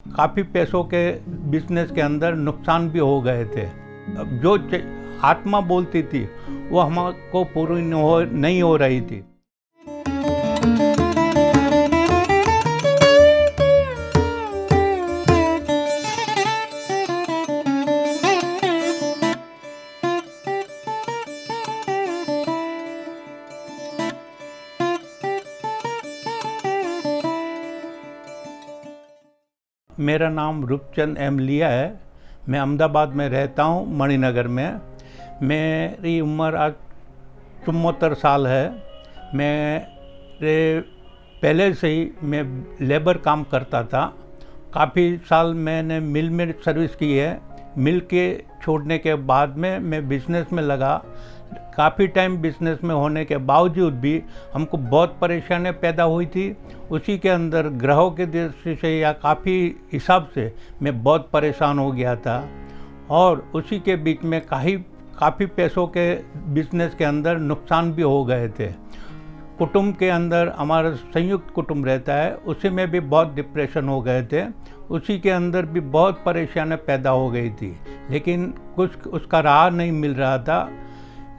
काफ़ी पैसों के बिजनेस के अंदर नुकसान भी हो गए थे। अब जो आत्मा बोलती थी वो हमको पूरी नहीं हो रही थी। मेरा नाम रूपचंद एम लिया है। मैं अहमदाबाद में रहता हूँ, मणिनगर में। मेरी उम्र आज 74 साल है। मेरे पहले से ही मैं लेबर काम करता था। काफ़ी साल मैंने मिल में सर्विस की है। मिल के छोड़ने के बाद में मैं बिज़नेस में लगा। काफ़ी टाइम बिज़नेस में होने के बावजूद भी हमको बहुत परेशानियाँ पैदा हुई थी। उसी के अंदर ग्रहों के दृष्टि से या काफ़ी हिसाब से मैं बहुत परेशान हो गया था। और उसी के बीच में काफ़ी पैसों के बिज़नेस के अंदर नुकसान भी हो गए थे। कुटुंब के अंदर हमारा संयुक्त कुटुंब रहता है, उसी में भी बहुत डिप्रेशन हो गए थे। उसी के अंदर भी बहुत परेशानियाँ पैदा हो गई थी, लेकिन कुछ उसका राह नहीं मिल रहा था।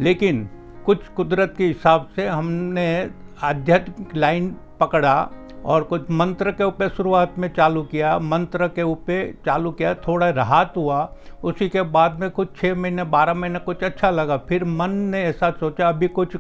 लेकिन कुछ कुदरत के हिसाब से हमने आध्यात्मिक लाइन पकड़ा और कुछ मंत्र के ऊपर शुरुआत में चालू किया। मंत्र के ऊपर चालू किया, थोड़ा राहत हुआ। उसी के बाद में कुछ 6 महीने 12 महीने कुछ अच्छा लगा। फिर मन ने ऐसा सोचा अभी कुछ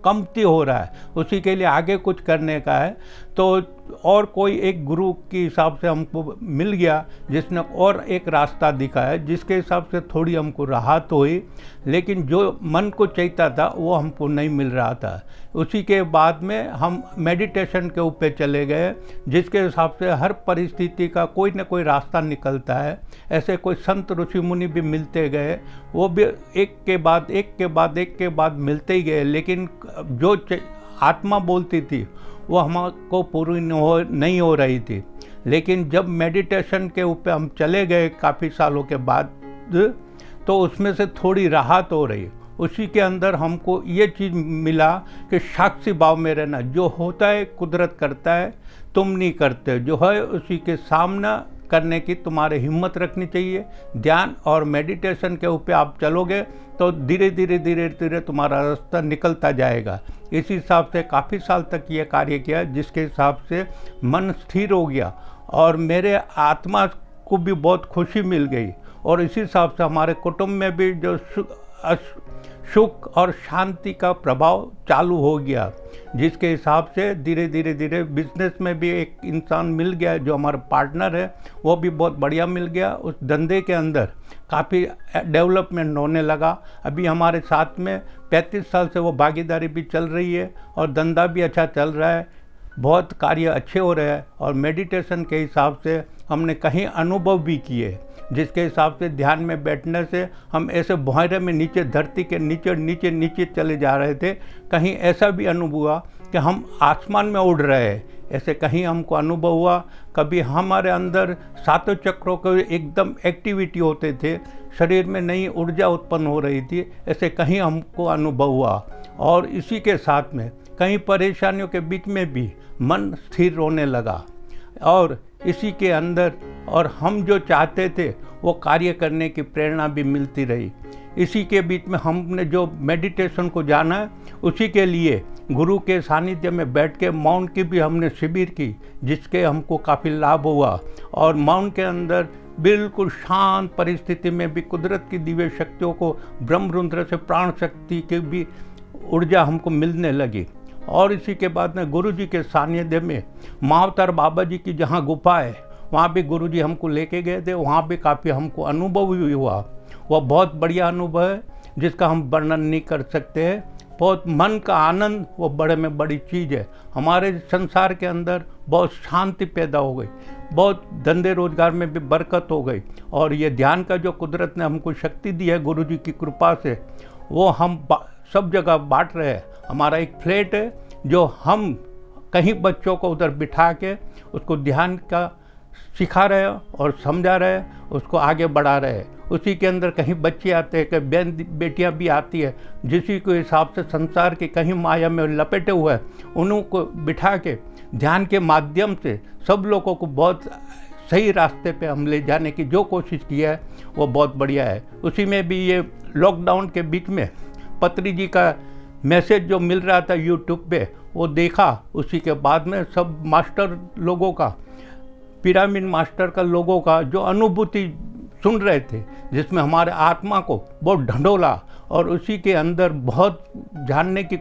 कमती हो रहा है, उसी के लिए आगे कुछ करने का है। तो और कोई एक गुरु के हिसाब से हमको मिल गया जिसने और एक रास्ता दिखाया, जिसके हिसाब से थोड़ी हमको राहत हुई। लेकिन जो मन को चाहिए था वो हमको नहीं मिल रहा था। उसी के बाद में हम मेडिटेशन के ऊपर चले गए, जिसके हिसाब से हर परिस्थिति का कोई न कोई रास्ता निकलता है। ऐसे कोई संत ऋषि मुनि भी मिलते गए, वो भी एक के बाद मिलते ही गए। लेकिन जो आत्मा बोलती थी वो हमको पूरी नहीं हो रही थी। लेकिन जब मेडिटेशन के ऊपर हम चले गए काफ़ी सालों के बाद, तो उसमें से थोड़ी राहत हो रही। उसी के अंदर हमको ये चीज़ मिला कि साक्षी भाव में रहना। जो होता है कुदरत करता है, तुम नहीं करते। जो है उसी के सामना करने की तुम्हारे हिम्मत रखनी चाहिए। ध्यान और मेडिटेशन के ऊपर आप चलोगे तो धीरे धीरे तुम्हारा रास्ता निकलता जाएगा। इसी हिसाब से काफ़ी साल तक ये कार्य किया, जिसके हिसाब से मन स्थिर हो गया और मेरे आत्मा को भी बहुत खुशी मिल गई। और इसी हिसाब से हमारे कुटुंब में भी जो सुख और शांति का प्रभाव चालू हो गया, जिसके हिसाब से धीरे धीरे बिजनेस में भी एक इंसान मिल गया जो हमारा पार्टनर है, वो भी बहुत बढ़िया मिल गया। उस धंधे के अंदर काफ़ी डेवलपमेंट होने लगा। अभी हमारे साथ में 35 साल से वो भागीदारी भी चल रही है और धंधा भी अच्छा चल रहा है। बहुत कार्य अच्छे हो रहे हैं। और मेडिटेशन के हिसाब से हमने कहीं अनुभव भी किए, जिसके हिसाब से ध्यान में बैठने से हम ऐसे भौरे में नीचे धरती के नीचे चले जा रहे थे। कहीं ऐसा भी अनुभव हुआ कि हम आसमान में उड़ रहे हैं, ऐसे कहीं हमको अनुभव हुआ। कभी हमारे अंदर 7 चक्रों के एकदम एक्टिविटी होते थे, शरीर में नई ऊर्जा उत्पन्न हो रही थी, ऐसे कहीं हमको अनुभव हुआ। और इसी के साथ में कई परेशानियों के बीच में भी मन स्थिर होने लगा। और इसी के अंदर और हम जो चाहते थे वो कार्य करने की प्रेरणा भी मिलती रही। इसी के बीच में हमने जो मेडिटेशन को जाना है, उसी के लिए गुरु के सानिध्य में बैठ के मौन की भी हमने शिविर की, जिसके हमको काफ़ी लाभ हुआ। और मौन के अंदर बिल्कुल शांत परिस्थिति में भी कुदरत की दिव्य शक्तियों को, ब्रह्मरुद्र से प्राण शक्ति की भी ऊर्जा हमको मिलने लगी। और इसी के बाद में गुरु जी के सानिध्य में महाअवतार बाबा जी की जहाँ गुफा है, वहाँ भी गुरु जी हमको लेके गए थे। वहाँ भी काफ़ी हमको अनुभव भी हुआ। वह बहुत बढ़िया अनुभव है, जिसका हम वर्णन नहीं कर सकते हैं। बहुत मन का आनंद वो बड़े में बड़ी चीज़ है। हमारे संसार के अंदर बहुत शांति पैदा हो गई, बहुत धंधे रोजगार में भी बरकत हो गई। और ये ध्यान का जो कुदरत ने हमको शक्ति दी है गुरु जी की कृपा से, वो हम सब जगह बांट रहे हैं। हमारा एक फ्लैट है जो हम कहीं बच्चों को उधर बिठा के उसको ध्यान का सिखा रहे हैं और समझा रहे हैं, उसको आगे बढ़ा रहे हैं। उसी के अंदर कहीं बच्चे आते हैं, कहीं बेटियां भी आती है, जिसी के हिसाब से संसार के कहीं माया में लपेटे हुए हैं, उन्हों को बिठा के ध्यान के माध्यम से सब लोगों को बहुत सही रास्ते पे हम ले जाने की जो कोशिश की है वो बहुत बढ़िया है। उसी में भी ये लॉकडाउन के बीच में पत्री जी का मैसेज जो मिल रहा था यूट्यूब पे वो देखा, उसी के बाद में सब मास्टर लोगों का, पिरामिड मास्टर का लोगों का जो अनुभूति सुन रहे थे, जिसमें हमारे आत्मा को बहुत ढंढोला और उसी के अंदर बहुत जानने की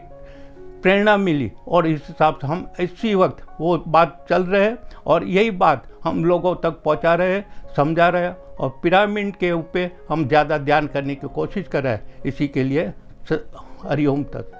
प्रेरणा मिली, और इस हिसाब से हम इसी वक्त वो बात चल रहे हैं और यही बात हम लोगों तक पहुंचा रहे हैं, समझा रहे हैं, और पिरामिड के ऊपर हम ज़्यादा ध्यान करने की कोशिश कर रहे हैं। इसी के लिए हरिओम तक।